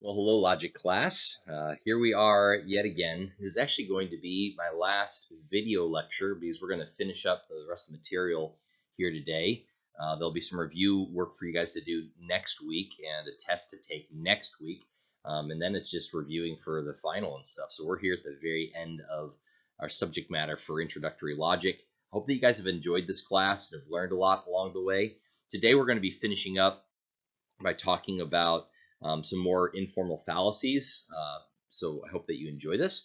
Well, hello, Logic class. Here we are yet again. This is actually going to be my last video lecture because we're going to finish up the rest of the material here today. There'll be some review work for you guys to do next week and a test to take next week. And then it's just reviewing for the final and stuff. So we're here at the very end of our subject matter for introductory logic. Hope that you guys have enjoyed this class and have learned a lot along the way. Today we're going to be finishing up by talking about some more informal fallacies. So I hope that you enjoy this.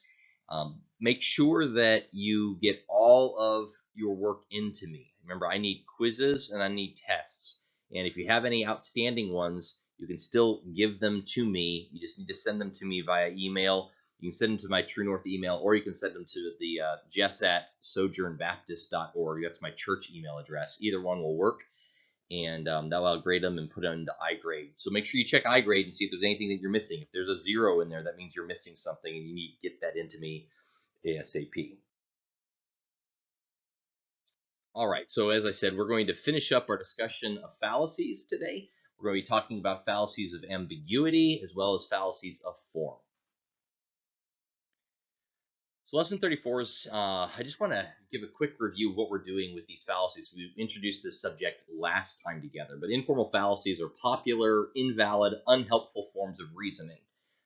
Make sure that you get all of your work into me. Remember, I need quizzes and I need tests. And if you have any outstanding ones, you can still give them to me. You just need to send them to me via email. You can send them to my True North email, or you can send them to the jess@sojournbaptist.org. That's my church email address. Either one will work, and that will grade them and put them into iGrade. So make sure you check iGrade and see if there's anything that you're missing. If there's a 0 in there, that means you're missing something, and you need to get that into me ASAP. All right, so as I said, we're going to finish up our discussion of fallacies today. We're going to be talking about fallacies of ambiguity as well as fallacies of form. So lesson 34 is, I just want to give a quick review of what we're doing with these fallacies. We introduced this subject last time together, but informal fallacies are popular, invalid, unhelpful forms of reasoning.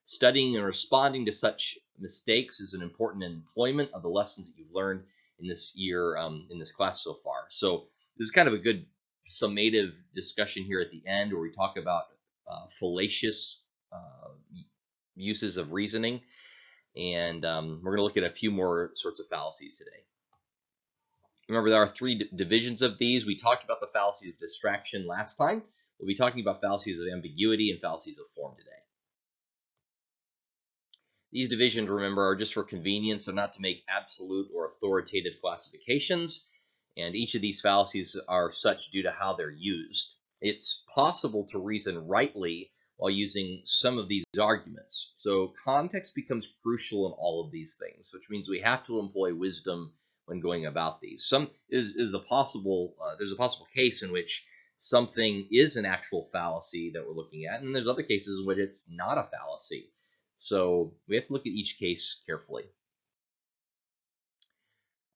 Studying and responding to such mistakes is an important employment of the lessons that you've learned in this year, in this class so far. So this is kind of a good summative discussion here at the end where we talk about fallacious uses of reasoning. And we're going to look at a few more sorts of fallacies today. Remember, there are three divisions of these. We talked about the fallacies of distraction last time. We'll be talking about fallacies of ambiguity and fallacies of form today. These divisions, remember, are just for convenience. They're not to make absolute or authoritative classifications. And each of these fallacies are such due to how they're used. It's possible to reason rightly while using some of these arguments. So context becomes crucial in all of these things, which means we have to employ wisdom when going about these. There's a possible case in which something is an actual fallacy that we're looking at, and there's other cases in which it's not a fallacy. So we have to look at each case carefully.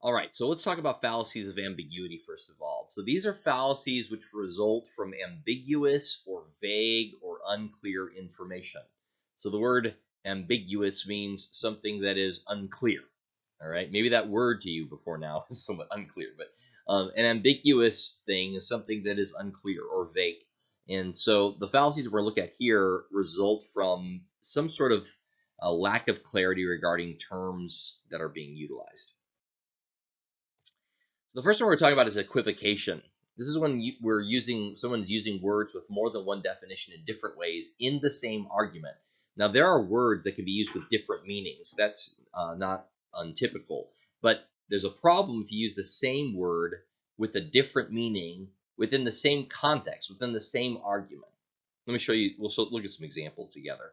All right, so let's talk about fallacies of ambiguity first of all. So these are fallacies which result from ambiguous or vague or unclear information. So the word ambiguous means something that is unclear. All right, maybe that word to you before now is somewhat unclear, but an ambiguous thing is something that is unclear or vague. And so the fallacies that we're looking at here result from some sort of lack of clarity regarding terms that are being utilized. The first one we're talking about is equivocation. This is when someone's using words with more than one definition in different ways in the same argument. Now, there are words that can be used with different meanings. That's not untypical. But there's a problem if you use the same word with a different meaning within the same context, within the same argument. Let me show you. We'll look at some examples together.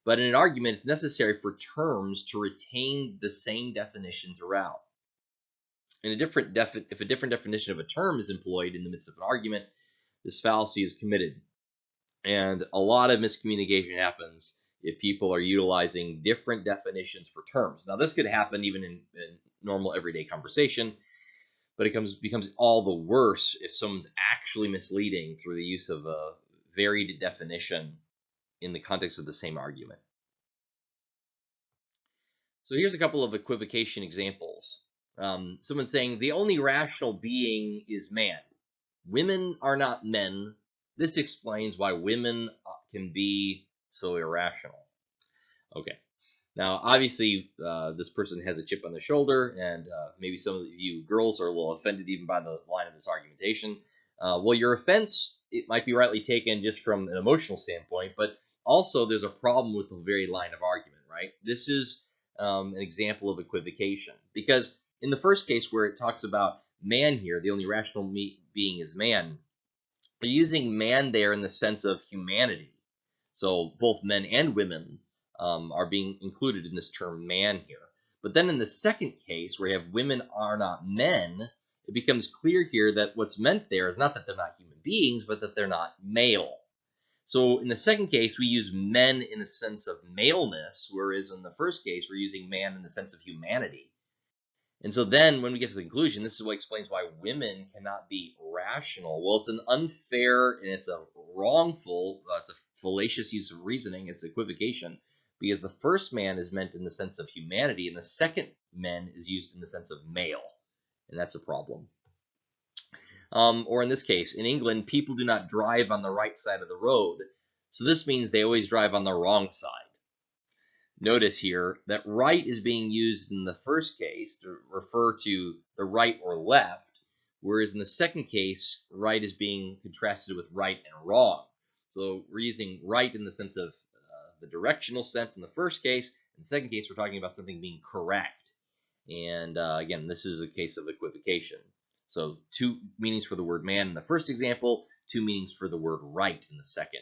But in an argument, it's necessary for terms to retain the same definition throughout. And if a different definition of a term is employed in the midst of an argument, this fallacy is committed. And a lot of miscommunication happens if people are utilizing different definitions for terms. Now, this could happen even in normal everyday conversation, but it becomes all the worse if someone's actually misleading through the use of a varied definition in the context of the same argument. So here's a couple of equivocation examples. Someone saying the only rational being is man. Women are not men. This explains why women can be so irrational. Okay. Now, obviously, this person has a chip on their shoulder, and maybe some of you girls are a little offended even by the line of this argumentation. Well, your offense, it might be rightly taken just from an emotional standpoint, but also there's a problem with the very line of argument, right? This is an example of equivocation, because in the first case where it talks about man here, the only rational being is man, they're using man there in the sense of humanity. So both men and women are being included in this term man here. But then in the second case, where you have women are not men, it becomes clear here that what's meant there is not that they're not human beings, but that they're not male. So in the second case, we use men in the sense of maleness, whereas in the first case, we're using man in the sense of humanity. And so then when we get to the conclusion, this is what explains why women cannot be rational. Well, it's an unfair and it's a wrongful, it's a fallacious use of reasoning, it's equivocation, because the first man is meant in the sense of humanity and the second man is used in the sense of male. And that's a problem. Or in this case, in England, people do not drive on the right side of the road. So this means they always drive on the wrong side. Notice here that right is being used in the first case to refer to the right or left, whereas in the second case, right is being contrasted with right and wrong. So we're using right in the sense of the directional sense in the first case. In the second case, we're talking about something being correct. And again, this is a case of equivocation. So two meanings for the word man in the first example, two meanings for the word right in the second.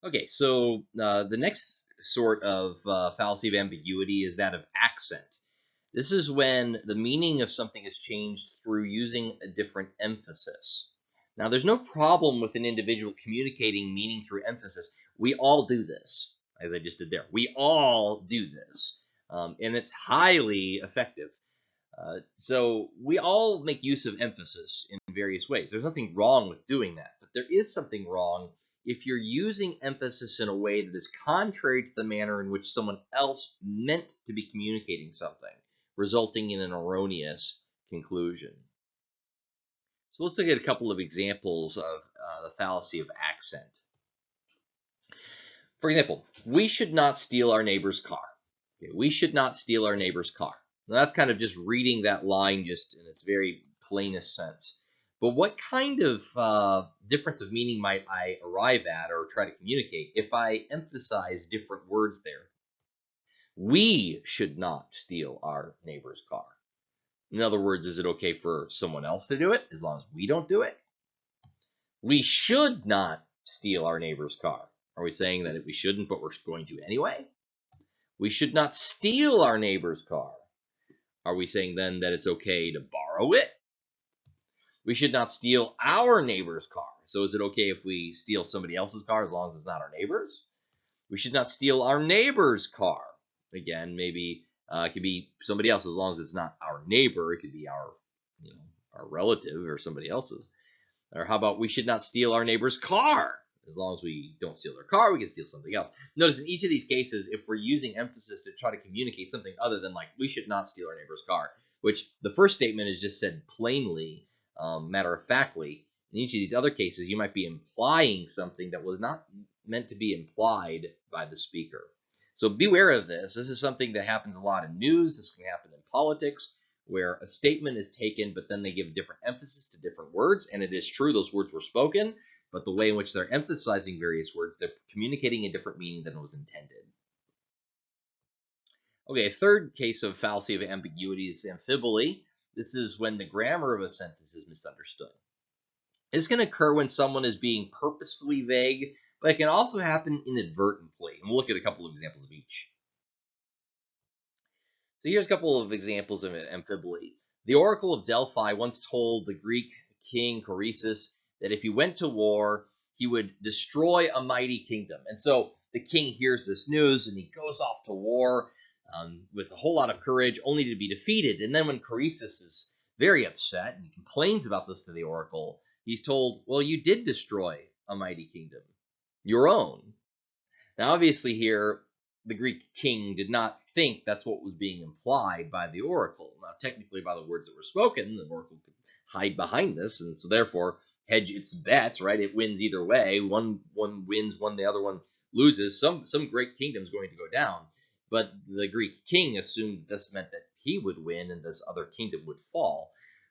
Okay, so the next sort of fallacy of ambiguity is that of accent. This is when the meaning of something is changed through using a different emphasis. Now, there's no problem with an individual communicating meaning through emphasis. We all do this, as I just did there. We all do this, and it's highly effective. So we all make use of emphasis in various ways. There's nothing wrong with doing that, but there is something wrong if you're using emphasis in a way that is contrary to the manner in which someone else meant to be communicating something, resulting in an erroneous conclusion. So let's look at a couple of examples of the fallacy of accent. For example, we should not steal our neighbor's car. Okay, we should not steal our neighbor's car. Now that's kind of just reading that line just in its very plainest sense. But what kind of difference of meaning might I arrive at or try to communicate if I emphasize different words there? We should not steal our neighbor's car. In other words, is it okay for someone else to do it as long as we don't do it? We should not steal our neighbor's car. Are we saying that we shouldn't, but we're going to anyway? We should not steal our neighbor's car. Are we saying then that it's okay to borrow it? We should not steal our neighbor's car. So is it okay if we steal somebody else's car as long as it's not our neighbor's? We should not steal our neighbor's car. Again, maybe it could be somebody else as long as it's not our neighbor. It could be our, our relative or somebody else's. Or how about we should not steal our neighbor's car? As long as we don't steal their car, we can steal something else. Notice in each of these cases, if we're using emphasis to try to communicate something other than like, we should not steal our neighbor's car, which the first statement is just said plainly, matter-of-factly. In each of these other cases, you might be implying something that was not meant to be implied by the speaker. So beware of this. This is something that happens a lot in news. This can happen in politics, where a statement is taken, but then they give different emphasis to different words. And it is true, those words were spoken, but the way in which they're emphasizing various words, they're communicating a different meaning than was intended. Okay, a third case of fallacy of ambiguity is amphibole. This is when the grammar of a sentence is misunderstood. This can occur when someone is being purposefully vague, but it can also happen inadvertently. And we'll look at a couple of examples of each. So here's a couple of examples of amphibole. The Oracle of Delphi once told the Greek king Croesus that if he went to war, he would destroy a mighty kingdom. And so the king hears this news and he goes off to war with a whole lot of courage, only to be defeated. And then when Croesus is very upset and he complains about this to the Oracle, he's told, well, you did destroy a mighty kingdom, your own. Now, obviously here, the Greek king did not think that's what was being implied by the oracle. Now, technically, by the words that were spoken, the oracle could hide behind this, and so therefore hedge its bets, right? It wins either way. One wins, the other one loses. Some great kingdom is going to go down, but the Greek king assumed this meant that he would win and this other kingdom would fall.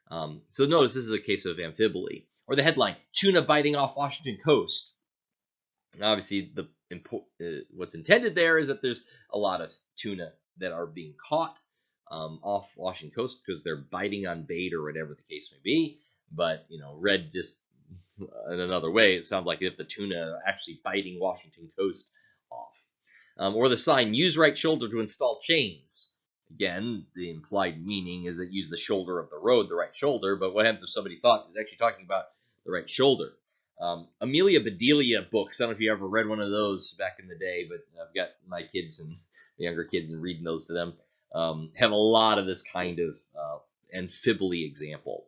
So notice this is a case of amphibole. Or the headline, tuna biting off Washington coast. Obviously, what's intended there is that there's a lot of tuna that are being caught off Washington coast because they're biting on bait or whatever the case may be. But read just in another way, it sounds like if the tuna actually biting Washington coast off. Or the sign, use right shoulder to install chains. Again, the implied meaning is that use the shoulder of the road, the right shoulder. But what happens if somebody thought it's actually talking about the right shoulder? Amelia Bedelia books. I don't know if you ever read one of those back in the day, but I've got my kids and the younger kids and reading those to them. Have a lot of this kind of amphibole example.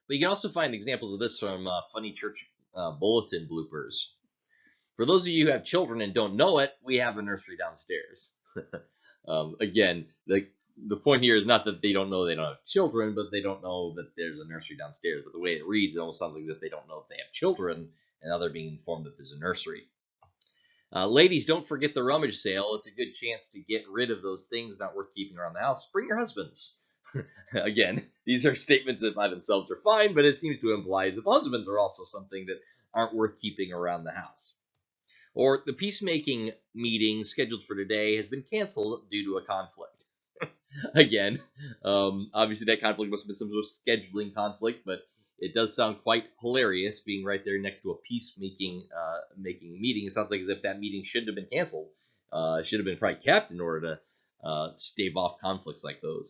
But you can also find examples of this from funny church bulletin bloopers. For those of you who have children and don't know it, we have a nursery downstairs. Again, the point here is not that they don't know they don't have children, but they don't know that there's a nursery downstairs. But the way it reads, it almost sounds like as if they don't know that they have children, and now they're being informed that there's a nursery. Ladies, don't forget the rummage sale. It's a good chance to get rid of those things not worth keeping around the house. Bring your husbands. Again, these are statements that by themselves are fine, but it seems to imply that husbands are also something that aren't worth keeping around the house. Or the peacemaking meeting scheduled for today has been canceled due to a conflict. Again, obviously that conflict must have been some sort of scheduling conflict, but it does sound quite hilarious being right there next to a peacemaking making meeting. It sounds like as if that meeting shouldn't have been canceled. It should have been probably kept in order to stave off conflicts like those.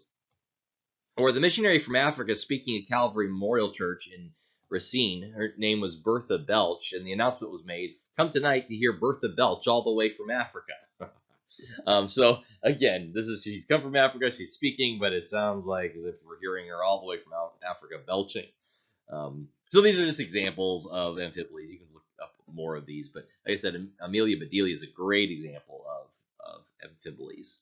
Or the missionary from Africa speaking at Calvary Memorial Church in Racine. Her name was Bertha Belch, and the announcement was made, come tonight to hear Bertha Belch all the way from Africa. So again, she's come from Africa, she's speaking, but it sounds like as if we're hearing her all the way from Africa belching. So these are just examples of amphiboles. You can look up more of these, but like I said, Amelia Bedelia is a great example of amphiboles.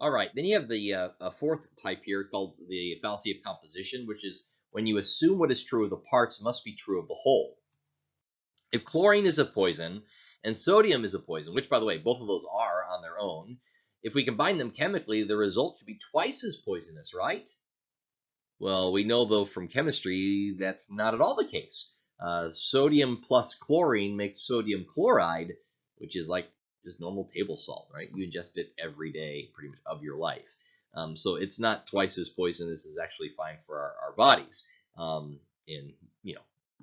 All right, then you have the fourth type here called the fallacy of composition, which is when you assume what is true of the parts must be true of the whole. If chlorine is a poison and sodium is a poison, which, by the way, both of those are on their own, if we combine them chemically, the result should be twice as poisonous, right? Well, we know, though, from chemistry, that's not at all the case. Sodium plus chlorine makes sodium chloride, which is like just normal table salt, right? You ingest it every day, pretty much, of your life. So it's not twice as poisonous. It's actually fine for our bodies in,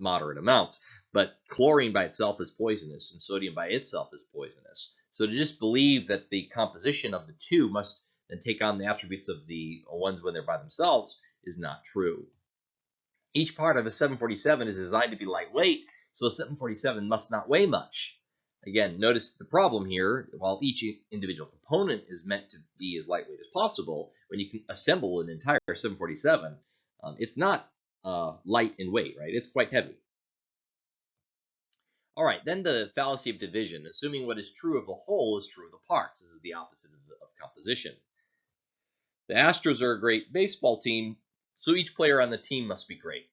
moderate amounts. But chlorine by itself is poisonous, and sodium by itself is poisonous. So to just believe that the composition of the two must then take on the attributes of the ones when they're by themselves is not true. Each part of a 747 is designed to be lightweight, so a 747 must not weigh much. Again, notice the problem here. While each individual component is meant to be as lightweight as possible, when you can assemble an entire 747, it's not light in weight, right? It's quite heavy. All right, then the fallacy of division. Assuming what is true of the whole is true of the parts. This is the opposite of composition. The Astros are a great baseball team, so each player on the team must be great.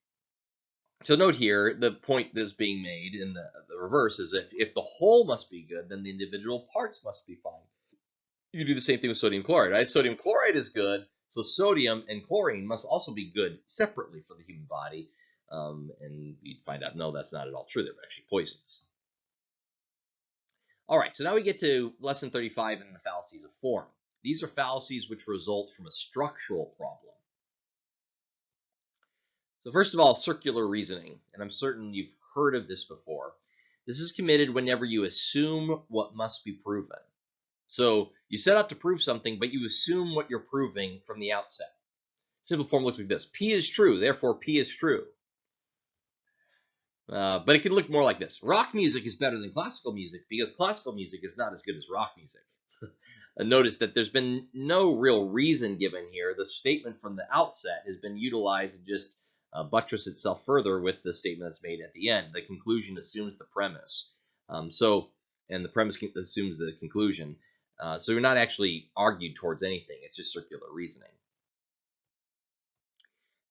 So note here, the point that's being made in the reverse is that if the whole must be good, then the individual parts must be fine. You do the same thing with sodium chloride, right? Sodium chloride is good, so sodium and chlorine must also be good separately for the human body. And you'd find out, no, that's not at all true. They're actually poisonous. All right, so now we get to lesson 35 and the fallacies of form. These are fallacies which result from a structural problem. So first of all, circular reasoning, and I'm certain you've heard of this before. This is committed whenever you assume what must be proven. So you set out to prove something, but you assume what you're proving from the outset. Simple form looks like this. P is true, therefore P is true. But it can look more like this. Rock music is better than classical music because classical music is not as good as rock music. Notice that there's been no real reason given here. The statement from the outset has been utilized to just buttress itself further with the statement that's made at the end. The conclusion assumes the premise. And the premise assumes the conclusion. So you're not actually argued towards anything. It's just circular reasoning.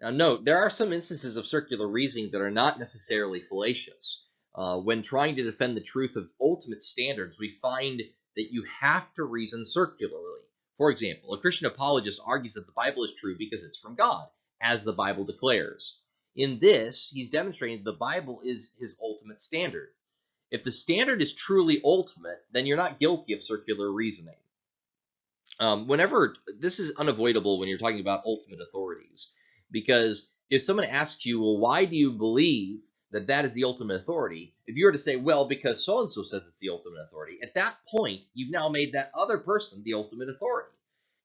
Now note, there are some instances of circular reasoning that are not necessarily fallacious. When trying to defend the truth of ultimate standards, we find that you have to reason circularly. For example, a Christian apologist argues that the Bible is true because it's from God, as the Bible declares. In this, he's demonstrating that the Bible is his ultimate standard. If the standard is truly ultimate, then you're not guilty of circular reasoning. Whenever this is unavoidable when you're talking about ultimate authorities, because if someone asks you, well, why do you believe that that is the ultimate authority? If you were to say, well, because so-and-so says it's the ultimate authority, at that point, you've now made that other person the ultimate authority.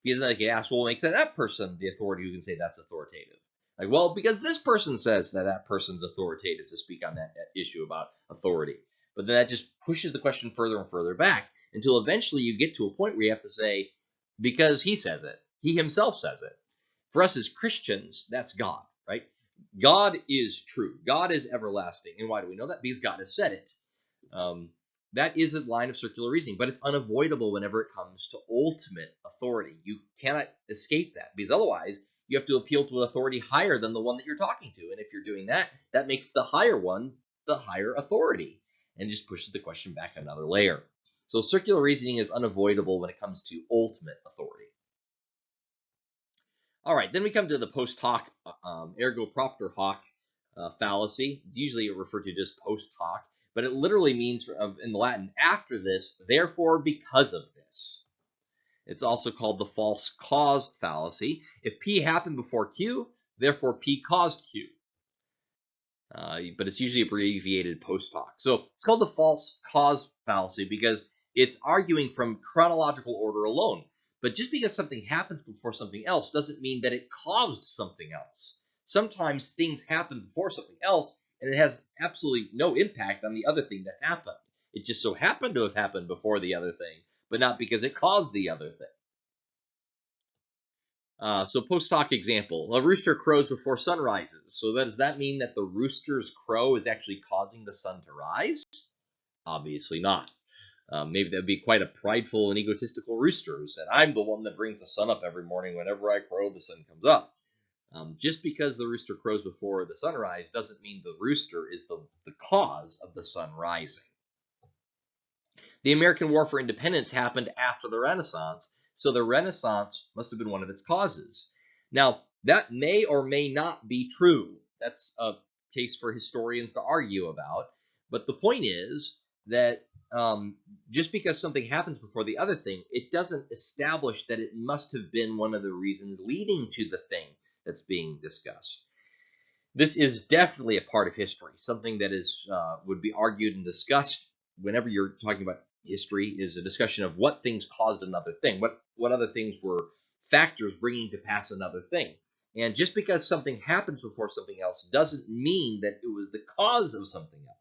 Because then they can ask, well, what makes that person the authority who can say that's authoritative? Like, well, because this person says that that person's authoritative to speak on that issue about authority. But then that just pushes the question further and further back until eventually you get to a point where you have to say, because he says it, he himself says it. For us as Christians, that's God, right? God is true. God is everlasting. And why do we know that? Because God has said it. That is a line of circular reasoning, but it's unavoidable whenever it comes to ultimate authority. You cannot escape that, because otherwise you have to appeal to an authority higher than the one that you're talking to. And if you're doing that, that makes the higher one the higher authority and just pushes the question back another layer. So circular reasoning is unavoidable when it comes to ultimate authority. All right, then we come to the post hoc, ergo propter hoc fallacy. It's usually referred to just post hoc, but it literally means in the Latin, after this, therefore because of this. It's also called the false cause fallacy. If P happened before Q, therefore P caused Q. But it's usually abbreviated post hoc. So it's called the false cause fallacy because it's arguing from chronological order alone. But just because something happens before something else doesn't mean that it caused something else. Sometimes things happen before something else, and it has absolutely no impact on the other thing that happened. It just so happened to have happened before the other thing, but not because it caused the other thing. So post hoc example, a rooster crows before sun rises. So does that mean that the rooster's crow is actually causing the sun to rise? Obviously not. Maybe that would be quite a prideful and egotistical rooster who said, I'm the one that brings the sun up every morning. Whenever I crow, the sun comes up. Just because the rooster crows before the sunrise doesn't mean the rooster is the cause of the sun rising. The American War for Independence happened after the Renaissance, so the Renaissance must have been one of its causes. Now, that may or may not be true. That's a case for historians to argue about. But the point is that just because something happens before the other thing, it doesn't establish that it must have been one of the reasons leading to the thing that's being discussed. This is definitely a part of history, something that is would be argued and discussed whenever you're talking about history. Is a discussion of what things caused another thing, what other things were factors bringing to pass another thing. And just because something happens before something else doesn't mean that it was the cause of something else.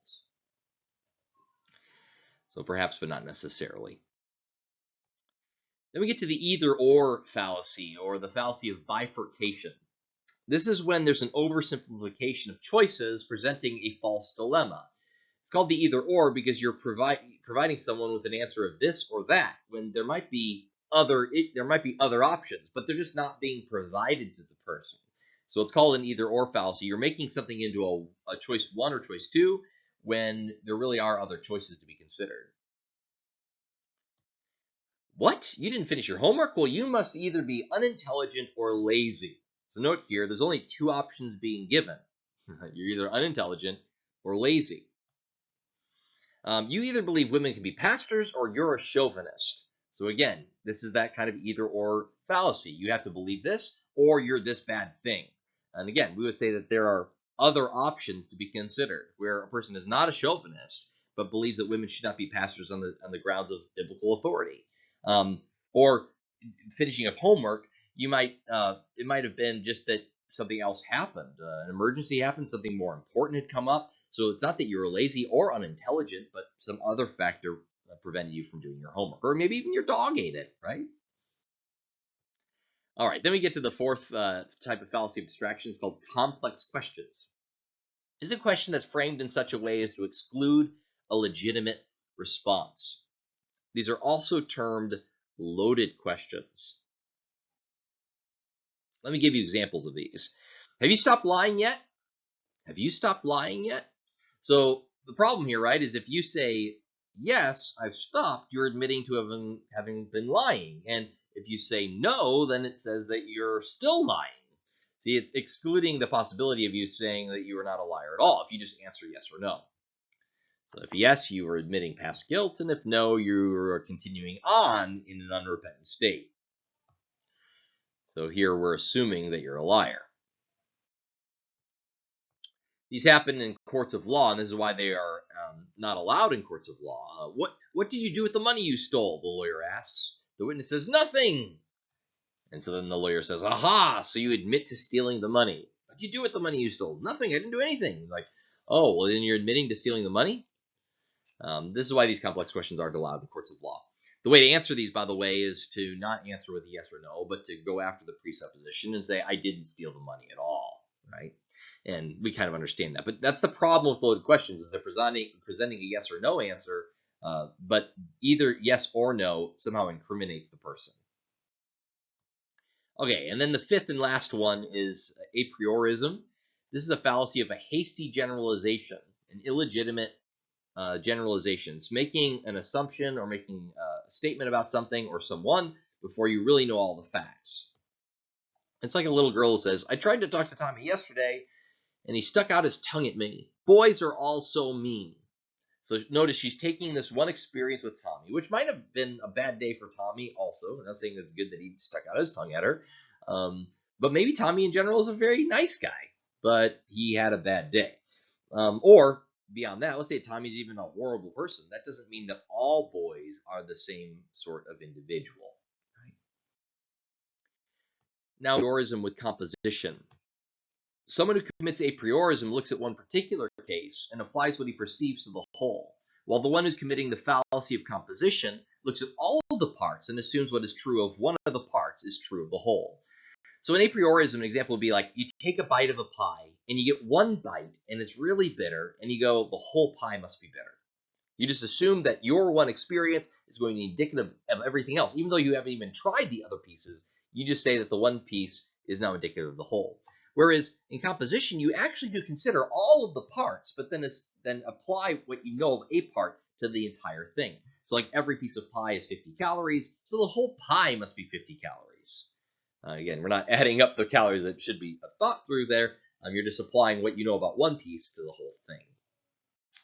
So perhaps, but not necessarily. Then we get to the either or fallacy, or the fallacy of bifurcation. This is when there's an oversimplification of choices presenting a false dilemma. It's called the either or because you're providing someone with an answer of this or that, when there might be other options, but they're just not being provided to the person. So it's called an either or fallacy. You're making something into a choice one or choice two when there really are other choices to be considered. What? You didn't finish your homework? Well, you must either be unintelligent or lazy. So note here, there's only two options being given. You're either unintelligent or lazy. You either believe women can be pastors or you're a chauvinist. So again, this is that kind of either or fallacy. You have to believe this or you're this bad thing. And again, we would say that there are other options to be considered where a person is not a chauvinist but believes that women should not be pastors on the grounds of biblical authority. Or finishing of homework, it might have been just that something else happened, an emergency happened, something more important had come up. So it's not that you're lazy or unintelligent, but some other factor prevented you from doing your homework, or maybe even your dog ate it, right? All right, then we get to the fourth type of fallacy of abstractions called complex questions. This is a question that's framed in such a way as to exclude a legitimate response. These are also termed loaded questions. Let me give you examples of these. Have you stopped lying yet? Have you stopped lying yet? So the problem here, right, is if you say, yes, I've stopped, you're admitting to having been lying. And if you say no, then it says that you're still lying. See, it's excluding the possibility of you saying that you are not a liar at all if you just answer yes or no. So if yes, you are admitting past guilt, and if no, you are continuing on in an unrepentant state. So here we're assuming that you're a liar. These happen in courts of law, and this is why they are not allowed in courts of law. What did you do with the money you stole? The lawyer asks. The witness says, nothing. And so then the lawyer says, aha, so you admit to stealing the money. What'd you do with the money you stole? Nothing. I didn't do anything. Like, oh, well, then you're admitting to stealing the money? This is why these complex questions aren't allowed in courts of law. The way to answer these, by the way, is to not answer with a yes or no, but to go after the presupposition and say, I didn't steal the money at all, right? And we kind of understand that. But that's the problem with loaded questions, is they're presenting a yes or no answer, but either yes or no somehow incriminates the person. Okay, and then the fifth and last one is a priorism. This is a fallacy of a hasty generalization, an illegitimate generalizations, making an assumption or making a statement about something or someone before you really know all the facts. It's like a little girl who says, I tried to talk to Tommy yesterday, and he stuck out his tongue at me. Boys are all so mean. So notice she's taking this one experience with Tommy, which might have been a bad day for Tommy also. I'm not saying it's good that he stuck out his tongue at her. But maybe Tommy in general is a very nice guy, but he had a bad day. Or beyond that, let's say Tommy's even a horrible person. That doesn't mean that all boys are the same sort of individual. Right? Now, priorism with composition. Someone who commits a priorism looks at one particular case and applies what he perceives to the whole, while the one who's committing the fallacy of composition looks at all of the parts and assumes what is true of one of the parts is true of the whole. So an a priorism, an example would be like, you take a bite of a pie and you get one bite and it's really bitter, and you go, the whole pie must be bitter. You just assume that your one experience is going to be indicative of everything else. Even though you haven't even tried the other pieces, you just say that the one piece is now indicative of the whole. Whereas in composition, you actually do consider all of the parts, but then apply what you know of a part to the entire thing. So like every piece of pie is 50 calories, so the whole pie must be 50 calories. Again, we're not adding up the calories. That should be thought through there. You're just applying what you know about one piece to the whole thing.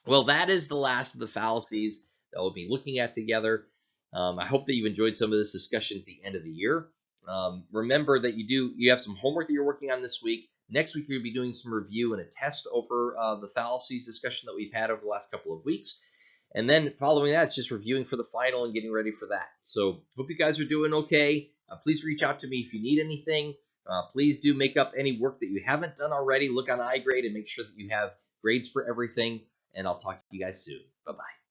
Well, that is the last of the fallacies that we'll be looking at together. I hope that you've enjoyed some of this discussion at the end of the year. Remember that you have some homework that you're working on this week. Next week, you'll be doing some review and a test over the fallacies discussion that we've had over the last couple of weeks. And then following that, it's just reviewing for the final and getting ready for that. So hope you guys are doing okay. Please reach out to me if you need anything. Please do make up any work that you haven't done already. Look on iGrade and make sure that you have grades for everything. And I'll talk to you guys soon. Bye-bye.